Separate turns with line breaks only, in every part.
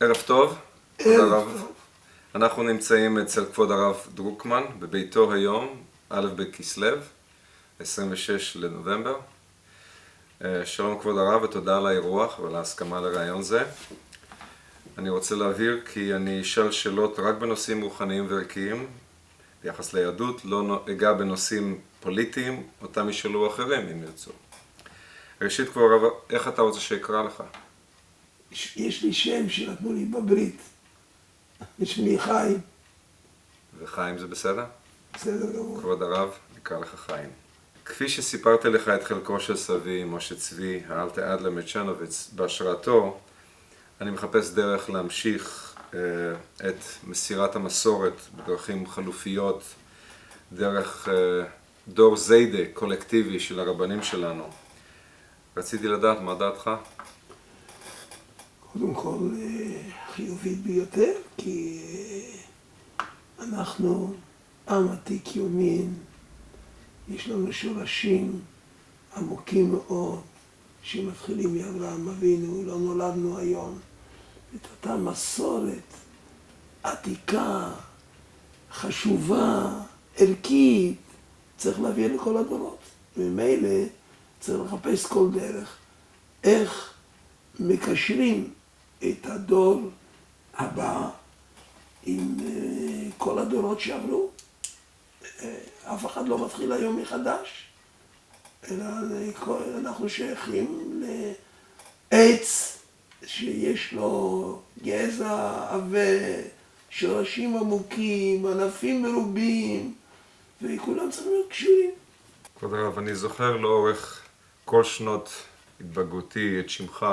ערב טוב, תודה רב.
טוב.
אנחנו נמצאים אצל כבוד הרב דרוקמן בביתו היום, א' בכסלו, 26 לנובמבר. שלום כבוד הרב ותודה על האירוח ועל ההסכמה לרעיון זה. אני רוצה להבהיר כי אני אשאל שאלות רק בנושאים רוחניים וערכיים ביחס ליהדות, לא אגע בנושאים פוליטיים, אותם ישאלו אחרים אם ירצו. ראשית כבוד הרב, איך אתה רוצה שאקרא לך?
יש לי שם שנתנו לי בברית. בשמי חיים.
וחיים זה בסדר?
בסדר גמור.
כבוד הרב, נקרא לך חיים. כפי שסיפרתי לך את חלקו של סבי, משה צבי, האלטה אדלר מצ'נוביץ, בהשראתו, אני מחפש דרך להמשיך את מסירת המסורת בדרכים חלופיות, דרך דור זיידה קולקטיבי של הרבנים שלנו. רציתי לדעת מה דעתך?
קודם כל חיובית ביותר, כי אנחנו עם עתיק יומין, יש לנו שורשים עמוקים מאוד, שמתחילים מאברהם אבינו, לא נולדנו היום. את אותה מסורת עתיקה, חשובה, ערכית, צריך להביא לכל הדורות. וממילא צריך לחפש כל דרך איך מקשרים את הדור הבא עם כל הדורות שעברו. אף אחד לא מתחיל היום מחדש, אלא אנחנו שייכים לעץ שיש לו גזע עבה, שורשים עמוקים, ענפים מרובים, וכולם צריכים להיות קשורים.
כבוד הרב, אני זוכר לאורך כל שנות התבגרותי את שמך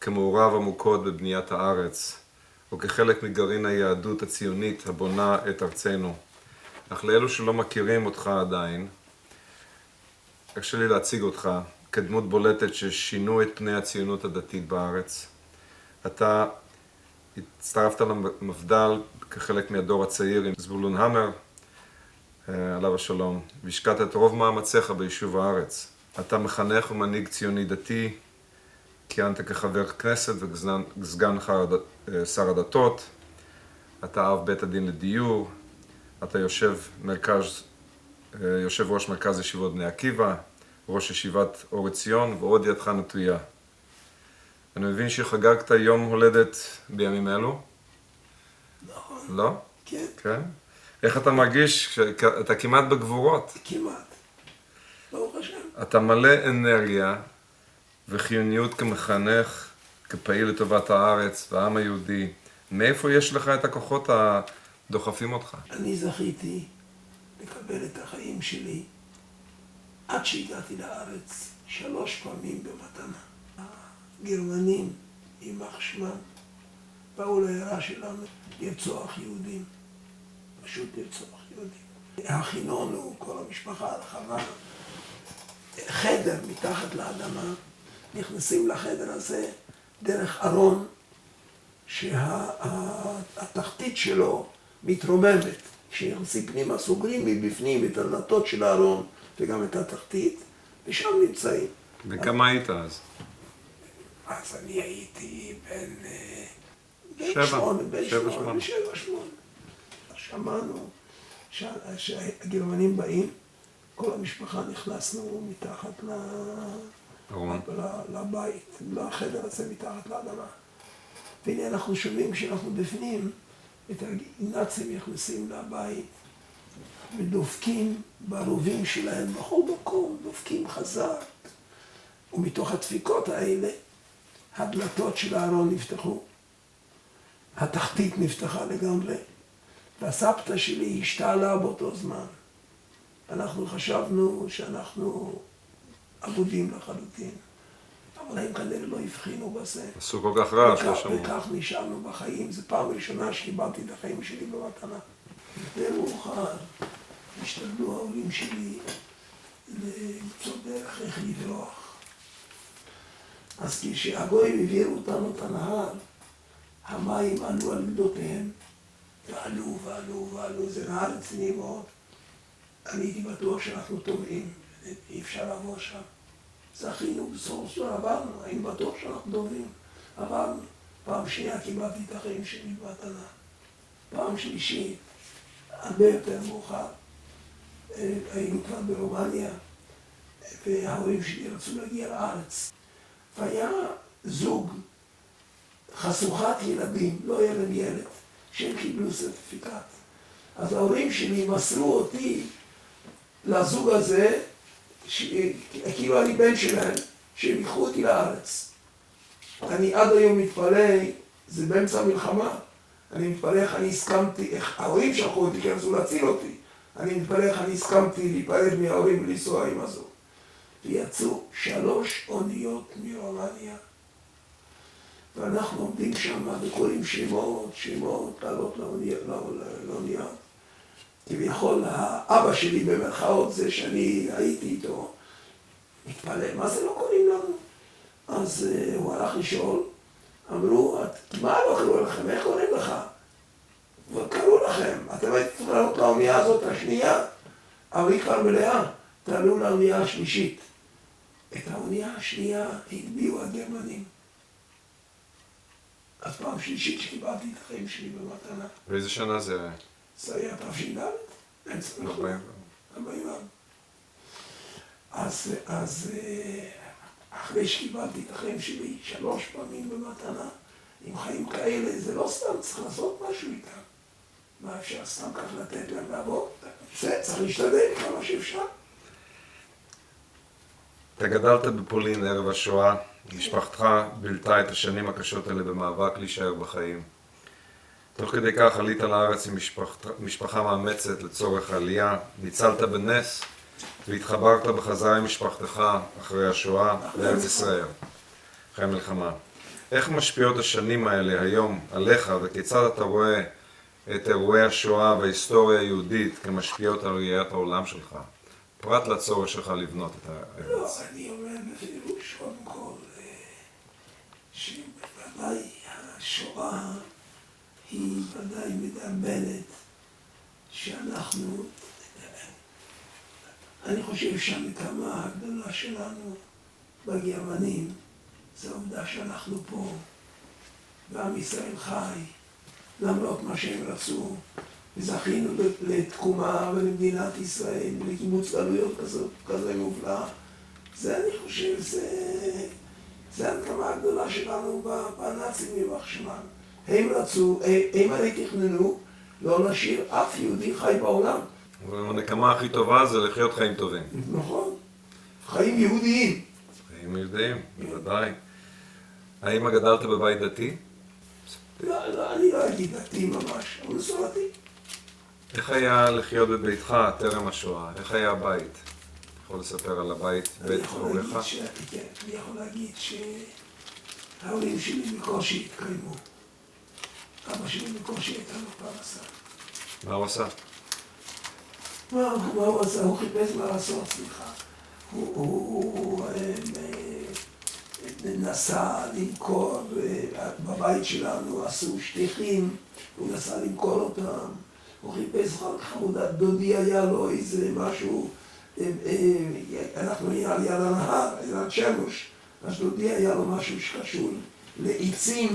כמעורב עמוקות בבניית הארץ, וכחלק מגרעין היהדות הציונית הבונה את ארצנו. אך לאלו שלא מכירים אותך עדיין, הרשה לי להציג אותך כדמות בולטת ששינו את פני הציונות הדתית בארץ. אתה הצטרפת למפד"ל כחלק מהדור הצעיר עם זבולון המר, עליו השלום, והשקעת את רוב מאמציך ביישוב הארץ. אתה מחנך ומנהיג ציוני דתי, כיהנת כחבר כנסת וסגן שר הדתות, אתה אב בית הדין לדיור, אתה יושב ראש מרכז ישיבות בני עקיבא, ראש ישיבת אור עציון ועוד ידך נטויה. אני מבין שחגגת יום הולדת בימים אלו?
נכון.
לא?
כן.
כן? איך אתה מרגיש שאתה כמעט בגבורות?
כמעט. ברוך השם.
אתה מלא אנרגיה וחיוניות כמחנך, כפעיל לטובת הארץ והעם היהודי. מאיפה יש לך את הכוחות הדוחפים אותך?
אני זכיתי לקבל את החיים שלי עד שהגעתי לארץ 3 פעמים במתנה. הגרמנים, יימח שמם, באו לעיירה שלנו לרצוח יהודים. פשוט לרצוח יהודים. הכינונו, כל המשפחה הרחבה, חדר מתחת לאדמה, נכנסים לחדר הזה דרך ארון שהתחתית שלו מתרוממת. כשנכנסים פנימה סוגרים מבפנים את הדלתות של הארון וגם את התחתית, ושם נמצאים.
וכמה היית אז?
אז אני הייתי בין
7,
8. שמענו שהגרמנים באים, כל המשפחה נכנסנו מתחת לבית, לחדר הזה מתחת לאדמה. והנה אנחנו שומעים כשאנחנו בפנים, את הנאצים נכנסים לבית ודופקים ברובים שלהם בכל מקום, דופקים חזק. ומתוך הדפיקות האלה, הדלתות של הארון נפתחו, התחתית נפתחה לגמרי, והסבתא שלי השתעלה באותו זמן. אנחנו חשבנו שאנחנו אבודים לחלוטין, אבל הם כנראה לא הבחינו בזה.
עשו כל כך רעש, לא שמעו.
וכך נשארנו בחיים. זו פעם ראשונה שקיבלתי את החיים שלי במתנה. ומאוחר השתדלו ההורים שלי למצוא דרך איך לברוח. אז כשהגויים העבירו אותנו את הנהר, המים עלו על גדותיהם, ועלו, זה נהר רציני מאוד. אני הייתי בטוח שאנחנו טובעים, אי אפשר לעבור שם. זכינו, בסוף עברנו, היינו בטוח שאנחנו טובים, עברנו. פעם שנייה קיבלתי את החיים שלי במתנה. פעם שלישית, הרבה יותר מאוחר, היינו כבר ברומניה, וההורים שלי רצו להגיע לארץ. והיה זוג חשוכת ילדים, לא היה להם ילד, שהם קיבלו סרטיפיקט. אז ההורים שלי מסרו אותי לזוג הזה, כאילו אני בן שלהם, שהם ייקחו אותי לארץ. אני עד היום מתפלא, זה באמצע המלחמה, אני מתפלא איך אני הסכמתי, איך ההורים שלחו אותי כי רצו להציל אותי. אני מתפלא איך אני הסכמתי להיפרד מההורים ולנסוע עם הזו. ויצאו 3 אוניות מרומניה, ואנחנו עומדים שם וקוראים שמות, לעלות לאונייה. כביכול האבא שלי במרכאות, זה שאני הייתי איתו, מתפלא, מה זה לא קוראים לנו? אז הוא הלך לשאול, אמרו, מה לא קראו לכם? איך קוראים לך? קראו לכם, אתם הייתם צריכים לעלות לאונייה הזאת השנייה, אבל היא כבר מלאה, תעלו לאונייה השלישית. את האונייה השנייה הטביעו הגרמנים. אז פעם שלישית שקיבלתי את החיים שלי במתנה.
באיזה שנה זה היה?
זה היה תש"ד, אמצע מלחמה. 40. אז אחרי שקיבלתי את החיים שלי 3 פעמים במתנה, עם חיים כאלה, זה לא סתם, צריך לעשות משהו איתם. מה אפשר סתם כך לתת להם לעבוד? זה צריך להשתדל כמה שאפשר.
אתה גדלת בפולין ערב השואה, משפחתך בילתה את השנים הקשות האלה במאבק להישאר בחיים. תוך כדי כך עלית לארץ עם משפחה מאמצת לצורך העלייה, ניצלת בנס והתחברת בחזרה עם משפחתך אחרי השואה לארץ ישראל, אחרי המלחמה. איך משפיעות השנים האלה היום עליך וכיצד אתה רואה את אירועי השואה וההיסטוריה היהודית כמשפיעות על ראיית העולם שלך, פרט לצורך שלך לבנות את הארץ?
לא, אני אומר בפירוש קודם כל, שבוודאי השואה היא ודאי מדרבנת שאנחנו, אני חושב שהנקמה הגדולה שלנו בגרמנים זה העובדה שאנחנו פה ועם ישראל חי למרות מה שהם רצו וזכינו לתקומה ולמדינת ישראל ולקיבוץ גלויות כזה מופלא. זה אני חושב, זה הנקמה הגדולה שלנו בנאצים יימח שמם. הם רצו, הם הרי תכננו לא נשאיר אף יהודי חי בעולם.
הנקמה הכי טובה זה לחיות חיים טובים.
נכון, חיים יהודיים.
חיים יהודיים, בוודאי. האם גדלת בבית דתי?
לא, אני לא אגיד דתי ממש, אבל מסורתי.
איך היה לחיות בביתך טרם השואה? איך היה הבית? אתה יכול לספר על הבית, בית הוריך?
כן, אני יכול להגיד שההורים שלי בקושי התקיימו. אבא שלי בקושי הייתה לו פרנסה.
מה הוא עשה?
מה הוא עשה? הוא חיפש מה לעשות, סליחה. הוא נסע למכור, בבית שלנו עשו שטיחים, הוא נסע למכור אותם. הוא חיפש אחר כך עבודה, דודי היה לו איזה משהו, אנחנו היה על יד הנהר, יד שמש, אז דודי היה לו משהו שקשור לעצים,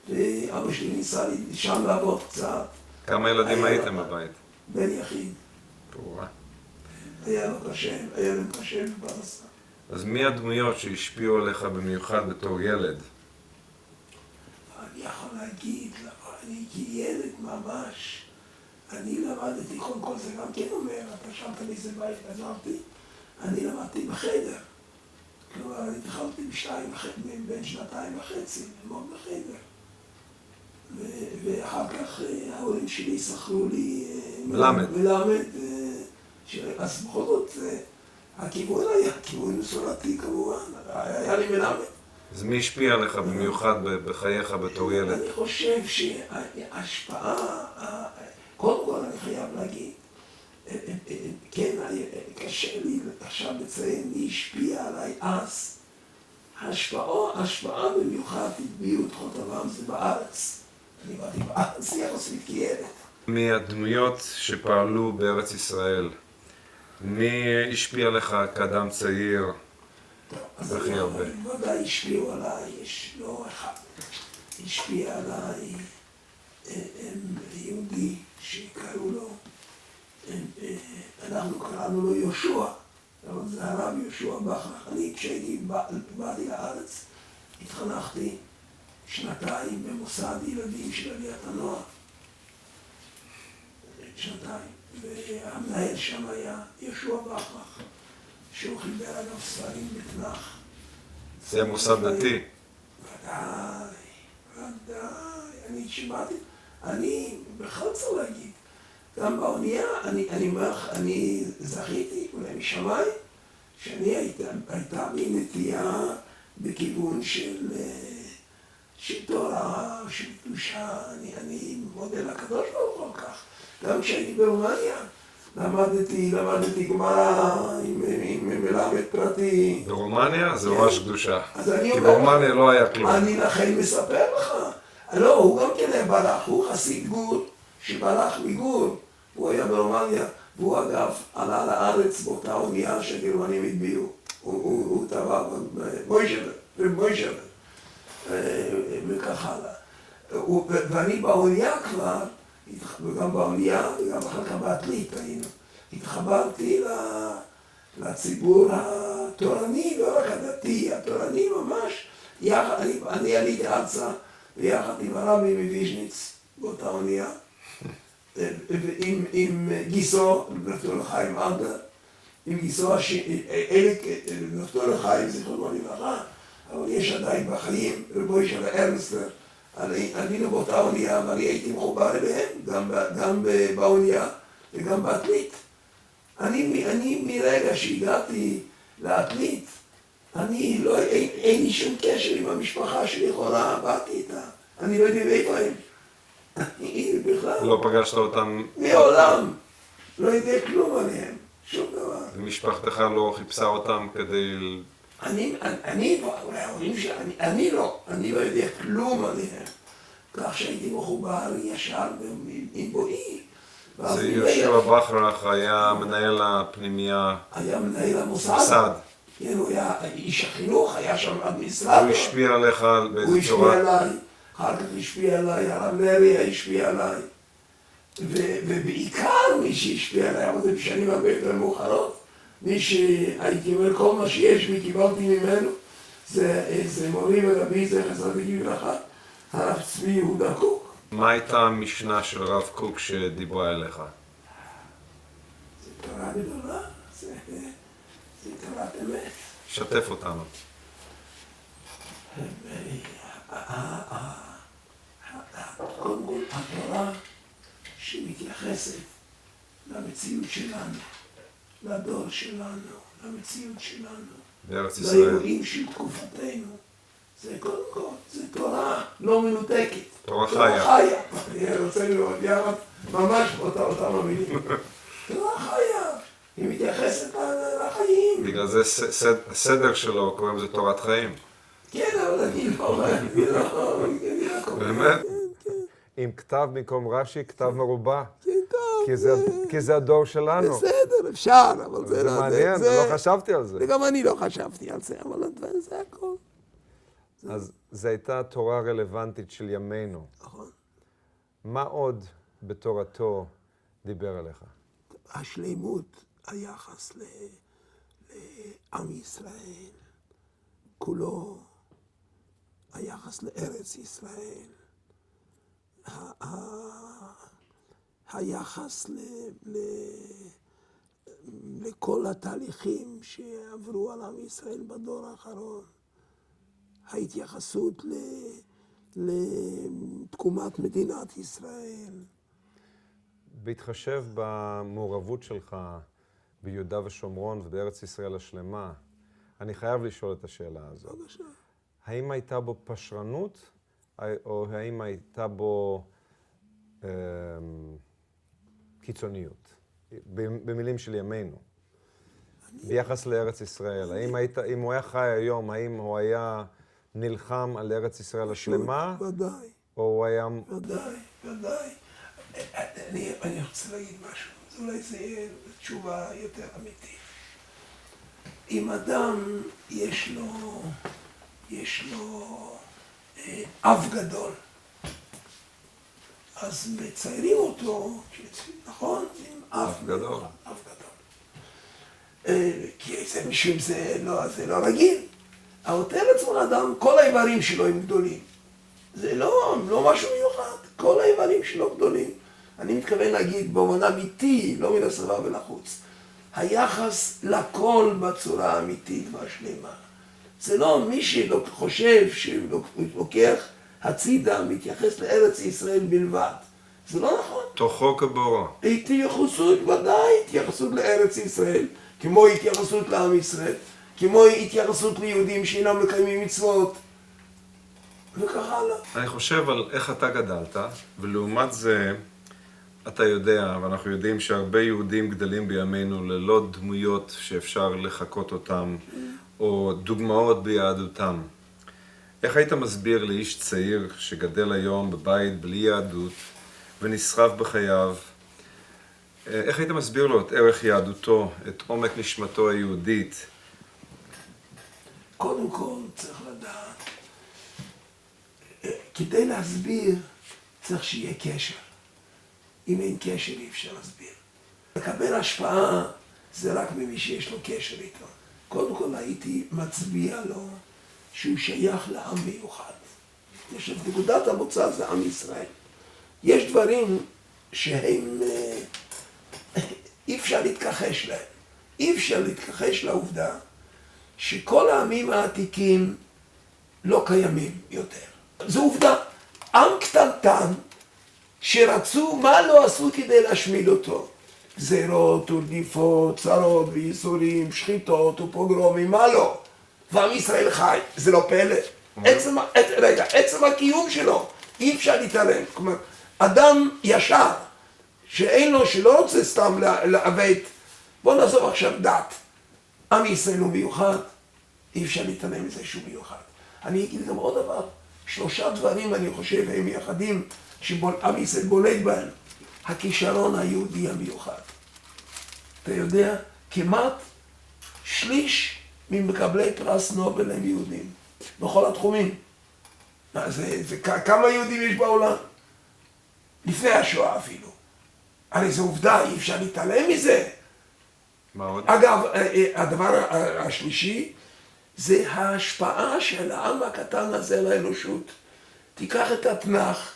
ואבא שלי ניסה שם לעבוד קצת.
כמה ילדים הייתם בבית?
בן יחיד.
פורה.
היה לו קשה, היה להם קשה בפרנסה.
אז מי הדמויות שהשפיעו עליך במיוחד בתור ילד?
אני יכול להגיד, אני כילד ממש, אני למדתי, קודם כל זה גם כן אומר, אתה שאלת לי איזה בית עזרתי, אני למדתי בחדר. כלומר, אני התחלתי בין 2.5 ללמוד בחדר. ואחר כך ההורים שלי שכרו לי מלמד. אז בכל זאת, הכיוון היה כיוון מסורתי כמובן, היה לי מלמד.
אז מי השפיע עליך במיוחד בחייך בתור ילד?
אני חושב שההשפעה, קודם כל אני חייב להגיד, כן, קשה לי עכשיו לציין מי השפיע עליי אז. ההשפעה במיוחד הטביעו את חותמם זה בארץ. אני באתי בארץ יחסית כילד.
מהדמויות שפעלו בארץ ישראל, מי השפיע עליך כאדם צעיר?
אז ודאי השפיעו עליי, יש לא אחד. השפיע עליי יהודי שקראו לו, אנחנו קראנו לו יהושע, אבל זה הרב יהושע בכרך. אני כשהייתי באתי לארץ, התחנכתי שנתיים במוסד ילדים של עליית הנוער. שנתיים. והמנהל שם היה יהושע בכרך, שהוא חיבר אגב ספרים בתנ"ך.
זה מוסד דתי.
ודאי, ודאי. אני שמעתי, אני בכלל צריך להגיד, גם באונייה, אני זכיתי, אולי משמיים, שאני הייתה בי נטייה בכיוון של תורה, של קדושה. אני מודה לקדוש ברוך הוא כל כך. גם כשהייתי ברומניה, למדתי גמרא עם מלמד פרטי.
ברומניה זה ממש קדושה.
כי
ברומניה לא היה כלום.
אני לכן מספר לך. לא, הוא גם כן ברח, הוא חסיד גור, שברח מגור. הוא היה ברומניה, והוא אגב עלה לארץ באותה אונייה שהגרמנים הטביעו. הוא טבע במוישבר, וכך הלאה. ואני באונייה כבר, וגם באונייה וגם אחר כך בעתלית היינו, התחברתי לציבור התורני, לא רק הדתי, התורני ממש. אני עליתי ארצה ביחד עם הרבי מוויז'ניץ באותה אונייה, עם גיסו, ד"ר לחיים אנדר, עם גיסו אליק, ד"ר לחיים, זיכרונו לברכה, אבל יש עדיין בחיים, רבוי של ארנסטר. עלינו באותה אונייה, ואני הייתי מחובר אליהם, גם באונייה וגם בעתלית. אני מרגע שהגעתי לעתלית, אין לי שום קשר עם המשפחה שלכאורה באתי איתה. אני לא יודע איפה הם. בכלל.
לא פגשת אותם?
מעולם. לא יודע כלום עליהם. שום דבר.
ומשפחתך לא חיפשה אותם כדי...
אני לא יודע כלום עליהם. כך שהייתי מחובר ישר עם בואי.
זה יהושע בכרך היה מנהל הפנימייה.
היה מנהל המוסד. כן, הוא היה איש החינוך, היה שם אדמיניסטרטור.
הוא השפיע עליך באיזה
הוא
צורה?
השפיע עליי, אחר כך השפיע עליי, הרב לריה השפיע עליי. ובעיקר מי שהשפיע עליי, אבל זה בשנים הרבה יותר מאוחרות, מי שהייתי אומר כל מה שיש וקיבלתי ממנו, זה מורי ורבי, זה חסרתי לברכה, הרב צבי יהודה קוק.
מה הייתה המשנה של הרב קוק שדיברה אליך?
זה תורה גדולה, זה תורת אמת.
שתף אותנו.
קודם כל, התורה שמתייחסת למציאות שלנו, לדור שלנו, למציאות שלנו,
בארץ ישראל.
לאירועים של תקופתנו, זה קודם כל, זה תורה לא מנותקת.
תורה חיה.
חיה. אני רוצה לראות יחד ממש אותם המילים. תורה חיה. היא מתייחסת לחיים.
בגלל זה הסדר שלו קוראים לזה תורת חיים.
כן, אבל אני לא...
באמת? עם כתב במקום רש"י, כתב מרובע.
כן, טוב.
כי זה הדור שלנו.
בסדר, אפשר, אבל זה...
זה מעניין, לא חשבתי על זה.
וגם אני לא חשבתי על זה, אבל זה הכל.
אז זו הייתה תורה רלוונטית של ימינו.
נכון.
מה עוד בתורתו דיבר אליך?
השלימות, היחס לעם ישראל, כולו, היחס לארץ ישראל, היחס לכל התהליכים שעברו על עם ישראל בדור האחרון, ההתייחסות לתקומת מדינת ישראל.
בהתחשב במעורבות שלך ביהודה ושומרון ובארץ ישראל השלמה, אני חייב לשאול את השאלה הזאת.
בבקשה.
האם הייתה בו פשרנות, או האם הייתה בו קיצוניות? במילים של ימינו. ביחס לארץ ישראל. אם הוא היה חי היום, האם הוא היה נלחם על ארץ ישראל השלמה?
ודאי.
או הוא היה...
ודאי. אני רוצה להגיד משהו, אולי זה יהיה תשובה יותר אמיתית. אם אדם יש לו אב גדול. אז מציירים אותו, נכון? עם אב
גדול.
אב גדול. כי זה משום זה לא רגיל. העוטר עצמו אדם, כל האיברים שלו הם גדולים. זה לא משהו מיוחד, כל האיברים שלו גדולים. אני מתכוון להגיד באופן אמיתי, לא מן השפה ולחוץ. היחס לכל בצורה אמיתית והשלמה. זה לא מי שחושב שלוקח הצידה, מתייחס לארץ ישראל בלבד. זה לא נכון.
תוכו כבורו.
התייחסות, ודאי, התייחסות לארץ ישראל, כמו התייחסות לעם ישראל, כמו התייחסות ליהודים שאינם מקיימים מצוות, וכך הלאה.
אני חושב על איך אתה גדלת, ולעומת זה אתה יודע, ואנחנו יודעים שהרבה יהודים גדלים בימינו ללא דמויות שאפשר לחקות אותם, או דוגמאות ביהדותם. איך היית מסביר לאיש צעיר שגדל היום בבית בלי יהדות ונשרף בחייו, איך היית מסביר לו את ערך יהדותו, את עומק נשמתו היהודית?
קודם כל צריך לדעת, כדי להסביר צריך שיהיה קשר. אם אין קשר אי אפשר להסביר. לקבל השפעה זה רק ממי שיש לו קשר איתו. קודם כל הייתי מצביע לו שהוא שייך לעם מיוחד. יש את נקודת המוצא זה עם ישראל. יש דברים שהם אי אפשר להתכחש להם. אי אפשר להתכחש לעובדה שכל העמים העתיקים לא קיימים יותר. זו עובדה. עם קטנטן שרצו, מה לא עשו כדי להשמיד אותו? גזירות ורדיפות, צרות וייסורים, שחיטות ופוגרומים, מה לא? ועם ישראל חי, זה לא פלא. עצם הקיום שלו, אי אפשר להתעלם. כלומר, אדם ישר, שאין לו, שלא רוצה סתם לעוות, בוא נעזוב עכשיו דת. עם ישראל הוא מיוחד, אי אפשר להתעלם מזה שהוא מיוחד. אני אגיד גם עוד דבר, 3 דברים אני חושב הם מייחדים שעם ישראל בולט בהם. הכישרון היהודי המיוחד. אתה יודע, כמעט שליש ממקבלי פרס נובל הם יהודים, בכל התחומים. כמה יהודים יש בעולם? לפני השואה אפילו. הרי זו עובדה, אי אפשר להתעלם מזה.
מה עוד?
אגב, הדבר השלישי זה ההשפעה של העם הקטן הזה לאנושות. תיקח את התנ"ך,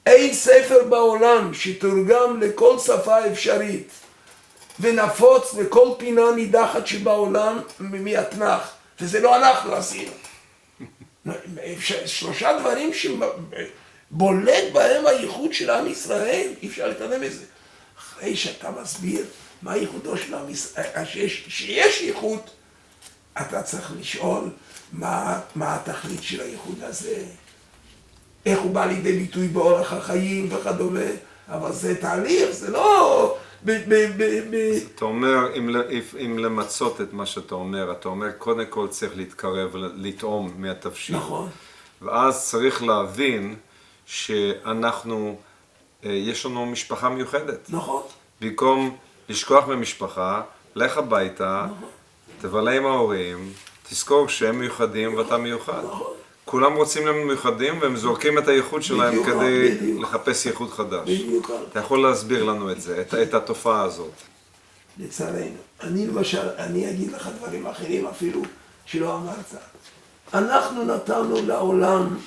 אין ספר בעולם שתורגם לכל שפה אפשרית ונפוץ לכל פינה נידחת שבעולם מהתנ"ך, וזה לא אנחנו עשינו. 3 דברים שבולט בהם הייחוד של עם ישראל, אי אפשר להתעלם מזה. אחרי שאתה מסביר מה ייחודו של עם ישראל, שיש ייחוד, אתה צריך לשאול מה התכלית של הייחוד הזה, איך הוא בא לידי ביטוי באורח החיים וכדומה, אבל זה תהליך, זה לא...
אתה אומר, אם למצות את מה שאתה אומר, אתה אומר, קודם כל צריך להתקרב ולטעום מהתבשיל.
נכון.
ואז צריך להבין שאנחנו, יש לנו משפחה מיוחדת.
נכון.
במקום לשכוח ממשפחה, לך הביתה,
נכון.
תבלה עם ההורים, תזכור שהם מיוחדים ואתה מיוחד.
נכון.
כולם רוצים להיות מיוחדים והם זורקים את הייחוד שלהם
בדיוק,
כדי
בדיוק.
לחפש ייחוד חדש.
בדיוק.
אתה יכול להסביר לנו את זה, את התופעה הזאת.
לצערנו. אני למשל, אני אגיד לך דברים אחרים אפילו שלא אמרת. אנחנו נתנו לעולם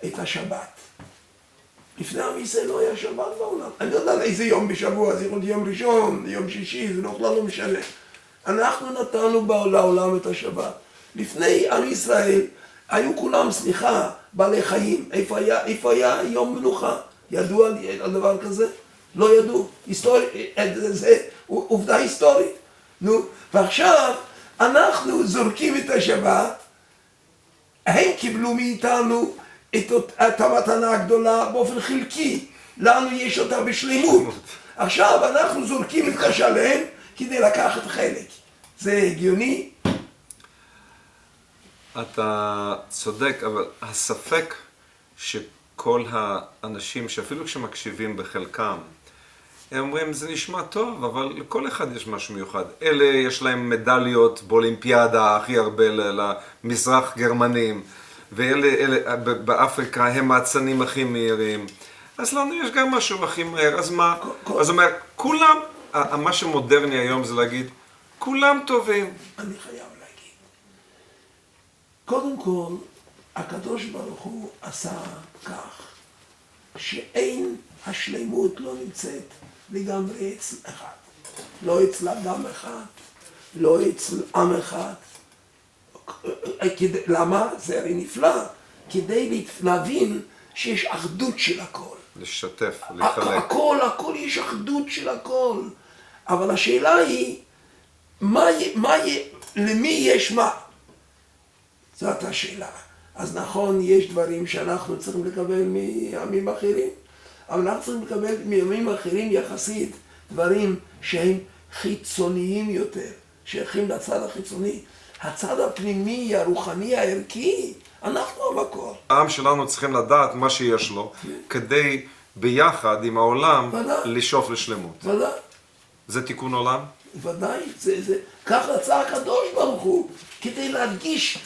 את השבת. לפני עם ישראל לא היה שבת בעולם. אני לא יודע איזה יום בשבוע, זה יכול להיות יום ראשון, יום שישי, זה בכלל לא משנה. אנחנו נתנו לעולם את השבת. לפני עם ישראל היו כולם, סליחה, בעלי חיים. איפה היה יום מנוחה? ידעו על דבר כזה? לא ידעו. זה עובדה היסטורית. נו, ועכשיו אנחנו זורקים את השבת, הם קיבלו מאיתנו את המתנה הגדולה באופן חלקי. לנו יש אותה בשלמות. עכשיו אנחנו זורקים את השלם כדי לקחת חלק. זה הגיוני?
אתה צודק, אבל הספק שכל האנשים, שאפילו כשמקשיבים בחלקם, הם אומרים, זה נשמע טוב, אבל לכל אחד יש משהו מיוחד. אלה יש להם מדליות באולימפיאדה הכי הרבה למזרח גרמנים, ואלה באפריקה הם מעצנים הכי מהירים. אז לנו יש גם משהו הכי מהר, אז מה? אז אומר, כולם, מה שמודרני היום זה להגיד, כולם טובים.
אני חייב להגיד. קודם כל, הקדוש ברוך הוא עשה כך, שאין השלמות לא נמצאת לגמרי אצל אחד. לא אצל אדם אחד, לא אצל עם אחד. למה? זה הרי נפלא. כדי להבין שיש אחדות של הכל.
לשתף, לחלק.
הכל יש אחדות של הכל. אבל השאלה היא, למי יש מה? זאת השאלה. אז נכון, יש דברים שאנחנו צריכים לקבל מעמים אחרים, אבל אנחנו צריכים לקבל מעמים אחרים יחסית דברים שהם חיצוניים יותר, שייכים לצד החיצוני. הצד הפנימי, הרוחני, הערכי, אנחנו המקור.
העם שלנו צריכים לדעת מה שיש לו, כדי ביחד עם העולם לשאוף לשלמות.
ודאי. זה
תיקון עולם?
ודאי, כך רצה הקדוש ברוך הוא, כדי להדגיש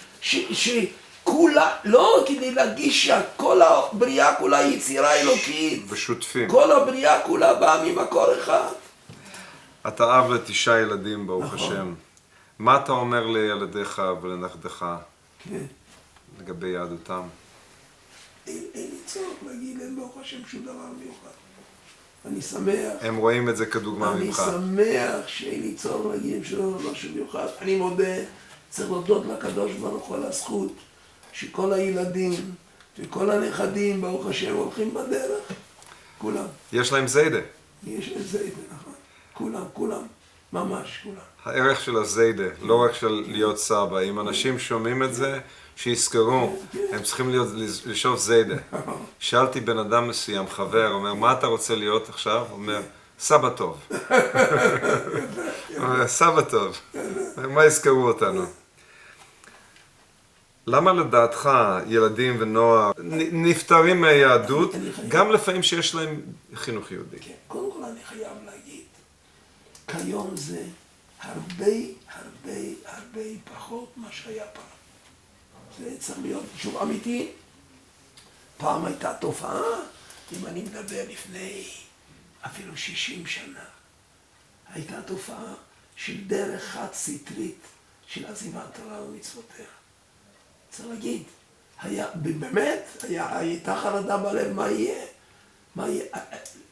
שכולה, לא כדי להדגיש שכל הבריאה כולה היא יצירה אלוקית.
ושותפים.
כל הבריאה כולה באה ממקור אחד.
אתה אב ל9 ילדים, ברוך השם. מה אתה אומר לילדיך ולנכדיך לגבי יהדותם?
אין לי צורך להגיד להם ברוך השם שום דבר מיוחד. אני שמח.
הם רואים את זה כדוגמה ממך.
אני שמח שאין לי צורך להגיד להם שום דבר מיוחד. אני מודה, צריך להודות לקדוש ברוך הוא על הזכות שכל הילדים וכל הנכדים ברוך השם הולכים בדרך. כולם.
יש להם זיידה.
יש להם זיידה, נכון. כולם. ממש כולם.
הערך של הזיידה, לא רק של להיות סבא. אם אנשים שומעים את זה, שיזכרו, הם צריכים לשאוף זיידה. שאלתי בן אדם מסוים, חבר, אומר, מה אתה רוצה להיות עכשיו? הוא אומר, סבא טוב. הוא אומר, סבא טוב. מה יזכרו אותנו? למה לדעתך ילדים ונוער נפטרים מהיהדות, גם לפעמים שיש להם חינוך יהודי?
קודם כל אני חייב להגיד, כיום זה הרבה פחות מה שהיה פעם. זה צריך להיות שוב אמיתי. פעם הייתה תופעה, אם אני מדבר לפני אפילו 60 שנה, הייתה תופעה של דרך חד סטרית של עזיבת תורה ומצוותיה. צריך להגיד, באמת, הייתה חרדה בלב, מה יהיה?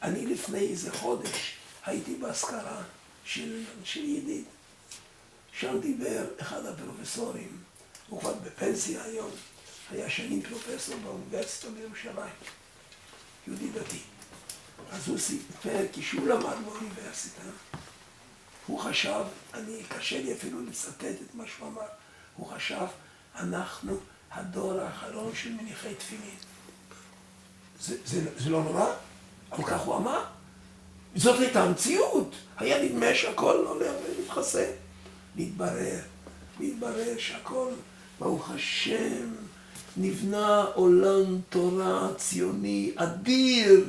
אני לפני איזה חודש הייתי באזכרה של ידיד. שם דיבר אחד הפרופסורים, הוא כבר בפנסיה היום, היה שנים פרופסור באוניברסיטה בירושלים, יהודי דתי. אז הוא סיפר, כשהוא למד באוניברסיטה, הוא חשב, קשה לי אפילו לצטט את מה שהוא אמר, הוא חשב, אנחנו הדור האחרון של מניחי תפילין. זה לא נורא? אבל כך הוא אמר. זאת הייתה המציאות. היה נדמה שהכל הולך ומתחסן. מתברר שהכל, ברוך השם, נבנה עולם תורה ציוני אדיר,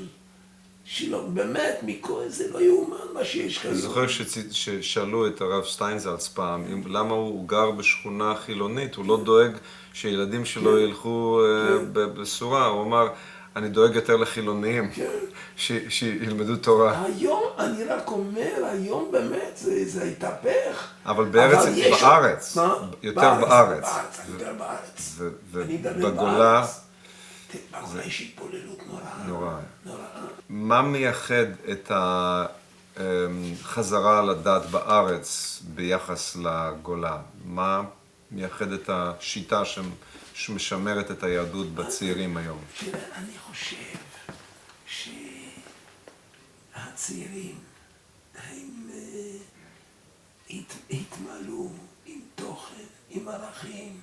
שלא, באמת, מכל זה לא יאומן מה שיש כאן.
אני זוכר ששאלו את הרב שטיינזלץ פעם, למה הוא גר בשכונה חילונית, הוא לא דואג שילדים שלו ילכו בסורה, הוא אמר, אני דואג יותר לחילוניים, שילמדו תורה.
היום, אני רק אומר, היום באמת זה התהפך.
אבל בארץ, בארץ, יותר בארץ.
יותר בארץ.
ובגולה,
בגולה יש התבוללות
נורא. מה מייחד את החזרה לדת בארץ ביחס לגולה? מה מייחד את השיטה שמשמרת את היהדות בצעירים היום?
תראה, אני חושב שהצעירים הם התמלאו עם תוכן, עם ערכים.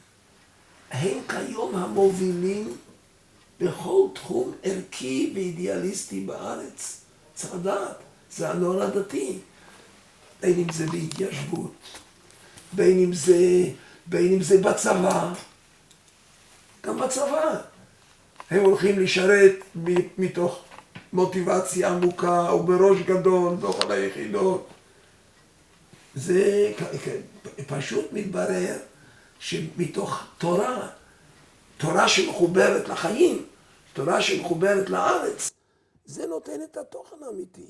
הם כיום המובילים בכל תחום ערכי ואידיאליסטי בארץ. צריך לדעת, זה הנוער הדתי. בין אם זה בהתיישבות, בין אם זה בצבא. גם בצבא. הם הולכים לשרת מתוך מוטיבציה עמוקה או בראש גדול בכל היחידות. זה פשוט מתברר שמתוך תורה תורה שמחוברת לחיים, תורה שמחוברת לארץ, זה נותן את התוכן האמיתי.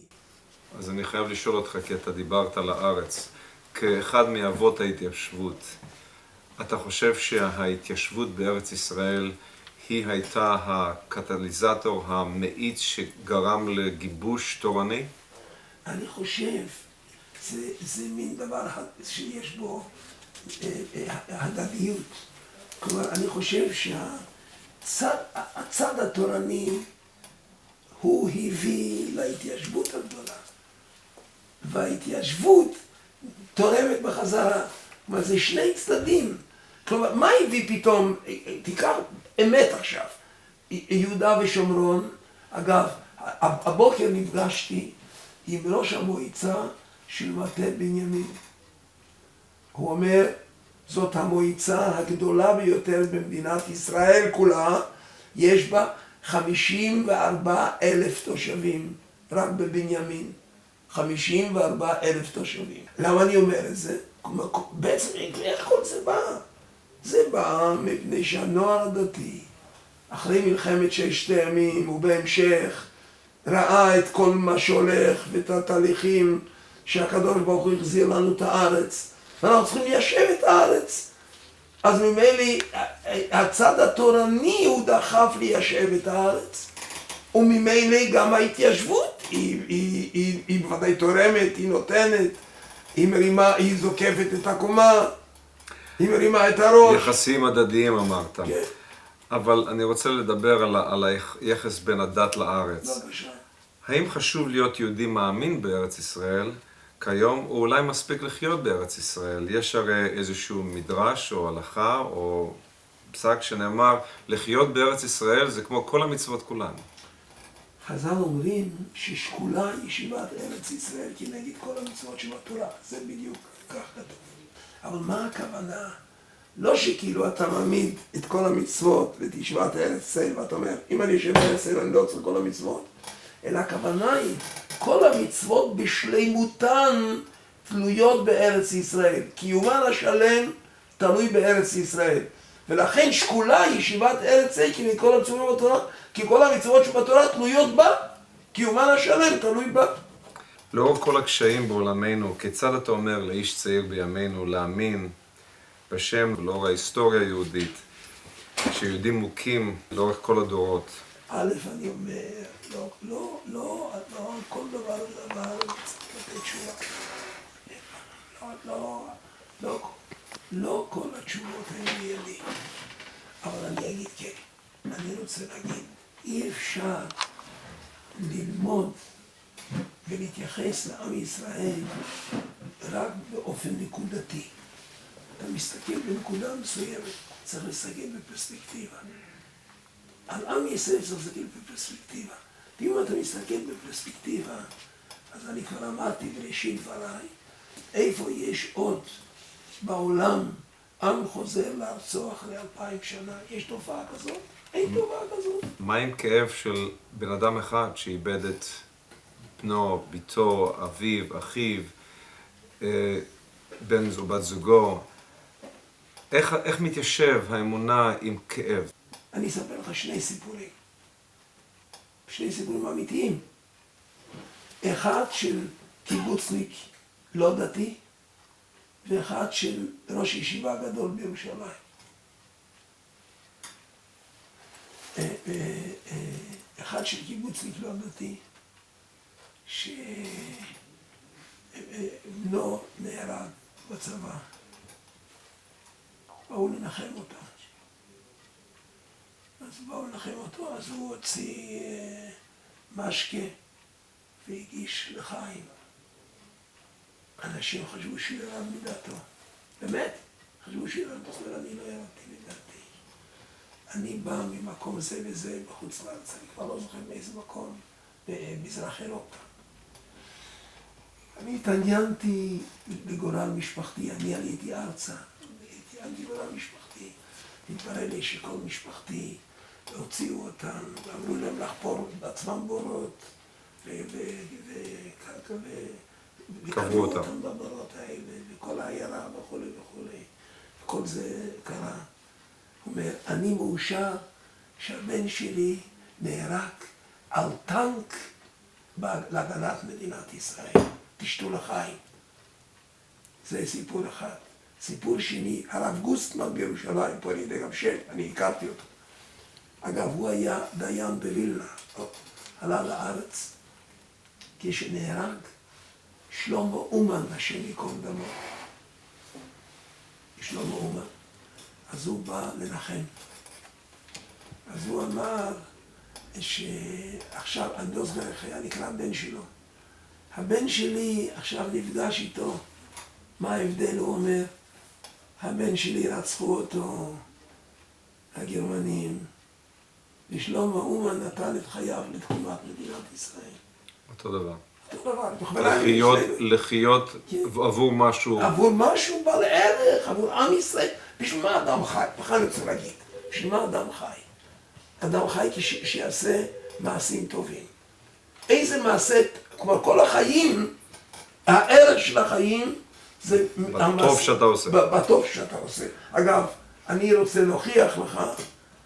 אז אני חייב לשאול אותך, כי אתה דיברת על הארץ. כאחד מאבות ההתיישבות, אתה חושב שההתיישבות בארץ ישראל היא הייתה הקטליזטור המאיץ שגרם לגיבוש תורני?
אני חושב, זה מין דבר שיש בו הדדיות. כלומר, אני חושב שהצד התורני הוא הביא להתיישבות הגדולה. וההתיישבות תורמת בחזרה. כלומר, זה שני צדדים. כלומר, מה הביא פתאום, תיקח אמת עכשיו, יהודה ושומרון. אגב, הבוקר נפגשתי עם ראש המועצה של מטה בנימין. הוא אומר, זאת המועצה הגדולה ביותר במדינת ישראל כולה, יש בה 54,000 תושבים, רק בבנימין. 54,000 תושבים. למה אני אומר את זה? בעצם, איך כל זה בא? זה בא מפני שהנוער הדתי, אחרי מלחמת ששת הימים ובהמשך, ראה את כל מה שהולך ואת התהליכים שהקדוש ברוך הוא החזיר לנו את הארץ, ואנחנו צריכים ליישב את הארץ. אז ממילא הצד התורני הוא דחף ליישב את הארץ, וממילא גם ההתיישבות היא בוודאי תורמת, היא נותנת, היא מרימה, היא זוקפת את הקומה, היא מרימה את הראש.
יחסים הדדיים אמרת.
כן.
אבל אני רוצה לדבר על היחס בין הדת לארץ.
בבקשה.
האם חשוב להיות יהודי מאמין בארץ ישראל כיום, או אולי מספיק לחיות בארץ ישראל? יש הרי איזשהו מדרש או הלכה או פסק שנאמר, לחיות בארץ ישראל זה כמו כל המצוות כולן.
חז"ל אומרים ששקולה ישיבת ארץ ישראל כנגד כל המצוות שבתורה. זה בדיוק כך כתוב. אבל מה הכוונה? לא שכאילו אתה מעמיד את כל המצוות ואת ישיבת ארץ ישראל ואתה אומר, אם אני יושב בארץ ישראל אני לא צריך כל המצוות, אלא הכוונה היא, כל המצוות בשלמותן תלויות בארץ ישראל. קיומן השלם תלוי בארץ ישראל. ולכן שקולה ישיבת ארץ ישראל כנגד כל המצוות בתורה, כי כל המצוות שבתורה תלויות בה, קיומן השלם תלוי בה.
לאור כל הקשיים בעולמנו, כיצד אתה אומר לאיש צעיר בימינו להאמין בשם ולאור ההיסטוריה היהודית, שיהודים מוכים לאורך כל הדורות?
א', אני אומר, לא כל דבר צריך לתת תשובה. לא כל התשובות הן בידי. אבל אני אגיד כן, אני רוצה להגיד, אי אפשר ללמוד ולהתייחס לעם ישראל רק באופן נקודתי. אתה מסתכל בנקודה מסוימת, צריך להסתכל בפרספקטיבה. על עם ישראל צריך להסתכל בפרספקטיבה. ואם אתה מסתכל בפרספקטיבה, אז אני כבר אמרתי בראשית דבריי, איפה יש עוד בעולם עם חוזר לארצו אחרי 2000 שנה? יש תופעה כזאת? אין תופעה כזאת.
מה עם כאב של בן אדם אחד שאיבד את בנו, ביתו, אביו, אחיו, בן או בת זוגו? איך מתיישב האמונה עם כאב?
אני אספר לך שני סיפורים אמיתיים. אחד של קיבוצניק לא דתי, ואחד של ראש ישיבה גדול בירושלים. אחד של קיבוצניק לא דתי, שבנו נהרג בצבא. באו לנחם אותו. אז הוא הוציא משקה והגיש לחיים. אנשים חשבו שהוא ירד מדעתו. באמת? חשבו שהוא ירד מדעתו, אני לא ירדתי מדעתי. אני בא ממקום זה וזה בחוץ לארץ, אני כבר לא זוכר מאיזה מקום, במזרח אירופה. אני התעניינתי בגורל משפחתי, אני עליתי ארצה, התעניינתי בגורל משפחתי. התברר לי שכל משפחתי הוציאו אותם, ואמרו להם לחפור בעצמם בורות,
קברו אותם
בבורות האלה, וכל העיירה וכו' וכו'. וכל זה קרה. הוא אומר, אני מאושר שהבן שלי נהרג על טנק להגנת מדינת ישראל. תשתו לחיים. זה סיפור אחד. סיפור שני, הרב גוסטמן בירושלים, פה אני יודע גם שם, אני הכרתי אותו. אגב, הוא היה דיין בווילנה, עלה לארץ, כשנהרג שלמה אומן, השם ייקום דמו. שלמה אומן. אז הוא בא לנחם. אז הוא אמר שעכשיו, אני לא זוכר איך היה נקרא הבן שלו. הבן שלי עכשיו נפגש איתו. מה ההבדל? הוא אומר, הבן שלי רצחו אותו, הגרמנים, ושלמה אומן נתן את חייו לתקומת מדינת ישראל.
אותו דבר.
אותו דבר.
לחיות עבור משהו.
עבור משהו בעל ערך, עבור עם ישראל. בשביל מה אדם חי? בכלל אני רוצה להגיד. בשביל מה אדם חי? אדם חי שיעשה מעשים טובים. איזה מעשה, כמו כל החיים, הערך של החיים זה...
בטוב שאתה עושה.
בטוב שאתה עושה. אגב, אני רוצה להוכיח לך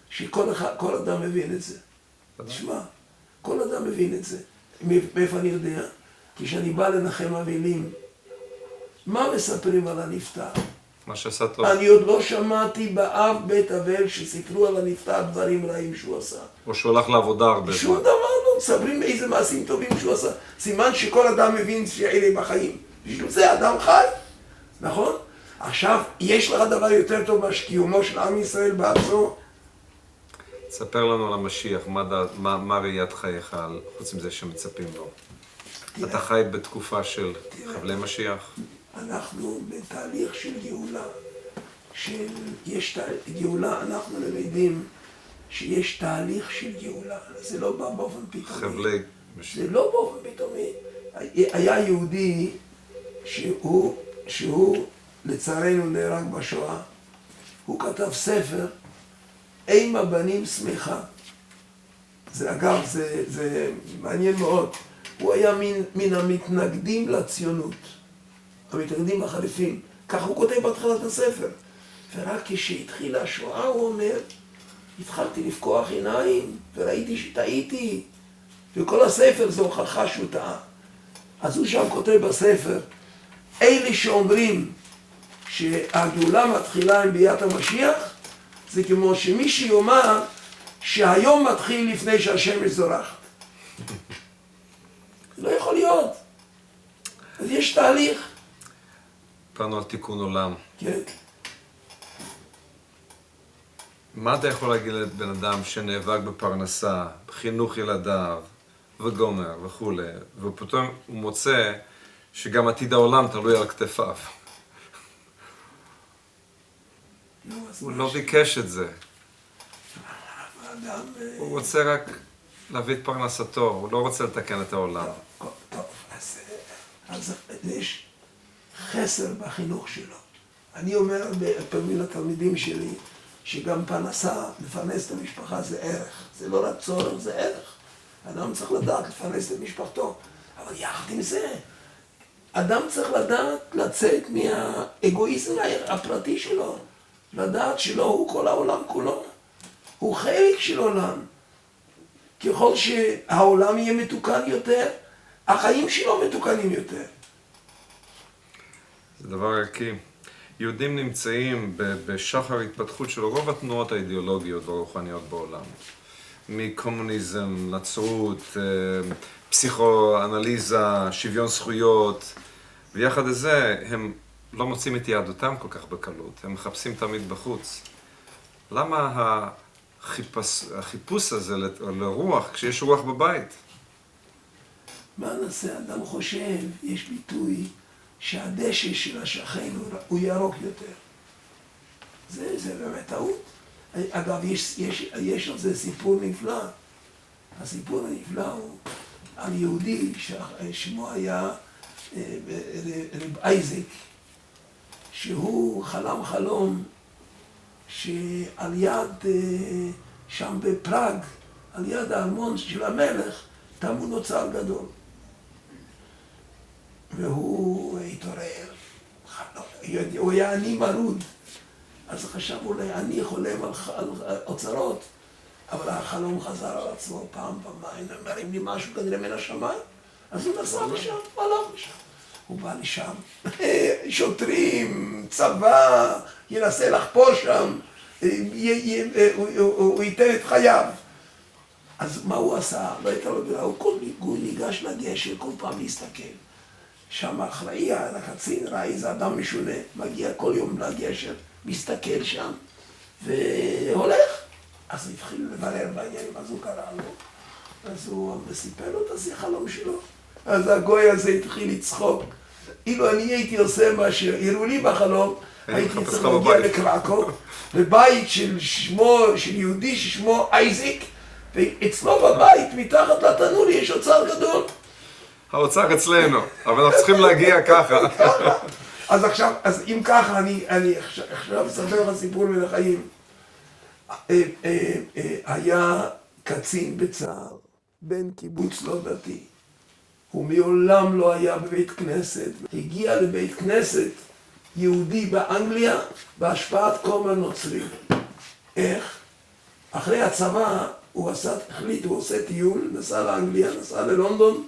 שכל אדם מבין את זה. תשמע, כל אדם מבין את זה. מאיפה אני יודע? כשאני בא לנחם אבלים, מה מספרים על הנפטר?
מה שעשה טוב.
אני עוד לא שמעתי באף בית אבל שסיפרו על הנפטר דברים רעים שהוא עשה.
או שהוא הלך לעבודה הרבה זמן.
שום דבר לא, מספרים איזה מעשים טובים שהוא עשה. סימן שכל אדם מבין שאלה בחיים. בשביל זה אדם חי, נכון? עכשיו, יש לך דבר יותר טוב מהקיומו של עם ישראל בארצו?
תספר לנו על המשיח, מה ראיית חייך, חוץ מזה שמצפים לו. אתה חי בתקופה של חבלי משיח?
אנחנו בתהליך של גאולה. יש גאולה, אנחנו למדים שיש תהליך של גאולה. זה לא בא באופן פתאומי.
חבלי משיח.
זה לא באופן פתאומי. היה יהודי שהוא לצערנו נהרג בשואה. הוא כתב ספר, אם הבנים שמחה. זה אגב, זה מעניין מאוד. הוא היה מן המתנגדים לציונות. המתנגדים החליפים. כך הוא כותב בהתחלת הספר. ורק כשהתחילה השואה הוא אומר, התחלתי לפקוח עיניים וראיתי שטעיתי. וכל הספר זה הוכחה שהוא טעה. אז הוא שם כותב בספר, אלה שאומרים שהגאולה מתחילה עם ביאת המשיח, זה כמו שמישהו יאמר שהיום מתחיל לפני שהשמש זורחת. זה לא יכול להיות. אז יש תהליך.
דיברנו על תיקון עולם.
כן.
מה אתה יכול להגיד לבן אדם שנאבק בפרנסה, בחינוך ילדיו, וגומר וכו', ופתאום הוא מוצא שגם עתיד העולם תלוי על כתפיו. הוא לא ביקש את זה. הוא רוצה רק להביא את פרנסתו, הוא לא רוצה לתקן את העולם.
טוב, אז יש חסר בחינוך שלו. אני אומר פעמים לתלמידים שלי, שגם פרנסה, לפרנס את המשפחה זה ערך. זה לא רק צורך, זה ערך. אדם צריך לדעת לפרנס את משפחתו. אבל יחד עם זה, אדם צריך לדעת לצאת מהאגואיזם הפרטי שלו. לדעת שלא הוא כל העולם כולו. הוא חלק של עולם. ככל שהעולם יהיה מתוקן יותר, החיים שלו מתוקנים יותר.
זה דבר ערכי. יהודים נמצאים בשחר התפתחות של רוב התנועות האידיאולוגיות והרוחניות בעולם. מקומוניזם, נצרות, פסיכואנליזה, שוויון זכויות, ויחד לזה הם לא מוצאים את יהדותם כל כך בקלות, הם מחפשים תמיד בחוץ. למה החיפוש הזה לרוח כשיש רוח בבית?
מה נעשה? אדם חושב, יש ביטוי שהדשא של השכן הוא ירוק יותר. זה באמת טעות. אגב, יש על זה סיפור נפלא. הסיפור הנפלא הוא על יהודי ששמו היה רב אייזק, שהוא חלום שעל יד, שם בפראג, על יד הארמון של המלך, טמון אוצר גדול. והוא התעורר, הוא היה עני מרוד, אז חשב אולי אני חולם על אוצרות, אבל החלום חזר על עצמו פעם, פעמיים, מראים לי משהו כנראה מן השמיים, אז הוא נסע לשם, הוא הלך לשם. הוא בא לשם, שוטרים, צבא, ינסה לחפור שם, הוא ייתן את חייו. אז מה הוא עשה? לא הייתה לו דירה, הוא ניגש לגשר כל פעם להסתכל. שם האחראי, הקצין, ראה איזה אדם משונה, מגיע כל יום לגשר, מסתכל שם, והולך. אז הוא התחיל לברר בעניין, אז הוא קרא לו, אז הוא סיפר לו את החלום שלו. אז הגוי הזה התחיל לצחוק. אילו אני הייתי עושה מה שהראו לי בחלום, הייתי צריך להגיע לקרקוב, לבית של יהודי ששמו אייזיק, ואצלו בבית, מתחת לתנור, יש אוצר גדול.
האוצר אצלנו, אבל אנחנו צריכים להגיע ככה.
אז עכשיו, אז אם ככה, אני עכשיו אספר לך סיפור מן החיים. היה קצין בצה"ל, בן קיבוץ לא דתי. הוא מעולם לא היה בבית כנסת. הגיע לבית כנסת יהודי באנגליה בהשפעת כומר נוצרי. איך? אחרי הצבא הוא החליט, הוא עושה טיול, נסע לאנגליה, נסע ללונדון.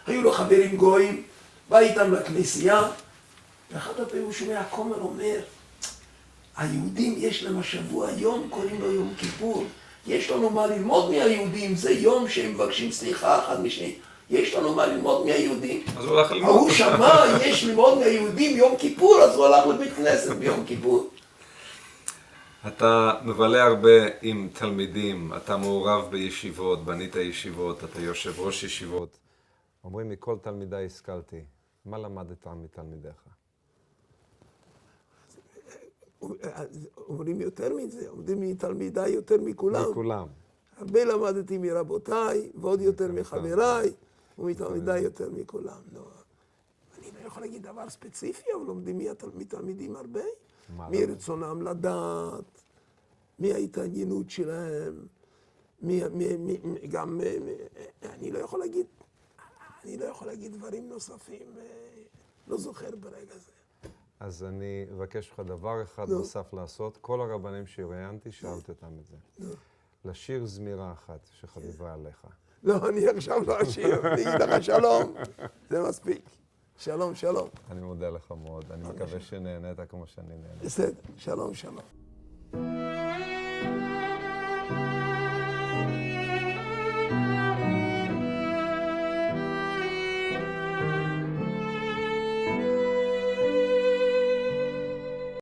היו לו חברים גויים, בא איתם לכנסייה, ואחד הפעמים הוא שומע הכומר אומר, היהודים יש להם השבוע יום, קוראים לו יום כיפור. יש לנו מה ללמוד מהיהודים, זה יום שהם מבקשים סליחה אחד משני. יש לנו מה ללמוד מהיהודים.
אז הוא הלך ללמוד.
הוא שמע, יש ללמוד מהיהודים יום כיפור, אז הוא הלך לבית כנסת ביום כיפור.
אתה מבלה הרבה עם תלמידים, אתה מעורב בישיבות, בנית ישיבות, אתה יושב ראש ישיבות. אומרים, מכל תלמידי השכלתי. מה למדת מתלמידיך?
אומרים יותר מזה, אומרים מתלמידיי יותר מכולם.
מכולם.
הרבה למדתי מרבותיי, ועוד יותר מחבריי, ומתלמידיי יותר מכולם. אני לא יכול להגיד דבר ספציפי, אבל לומדים מתלמידים הרבה. מרצונם לדעת, מההתעניינות שלהם, גם, אני לא יכול להגיד דברים נוספים, לא זוכר ברגע זה.
אז אני אבקש לך דבר אחד נוסף לעשות. כל הרבנים שראיינתי, שאלתי אותם את זה. לשיר זמירה אחת שחביבה עליך.
לא, אני עכשיו לא אשיר, אני אגיד לך שלום, זה מספיק. שלום, שלום.
אני מודה לך מאוד, אני מקווה שנהנית כמו שאני נהנה.
בסדר, שלום, שלום.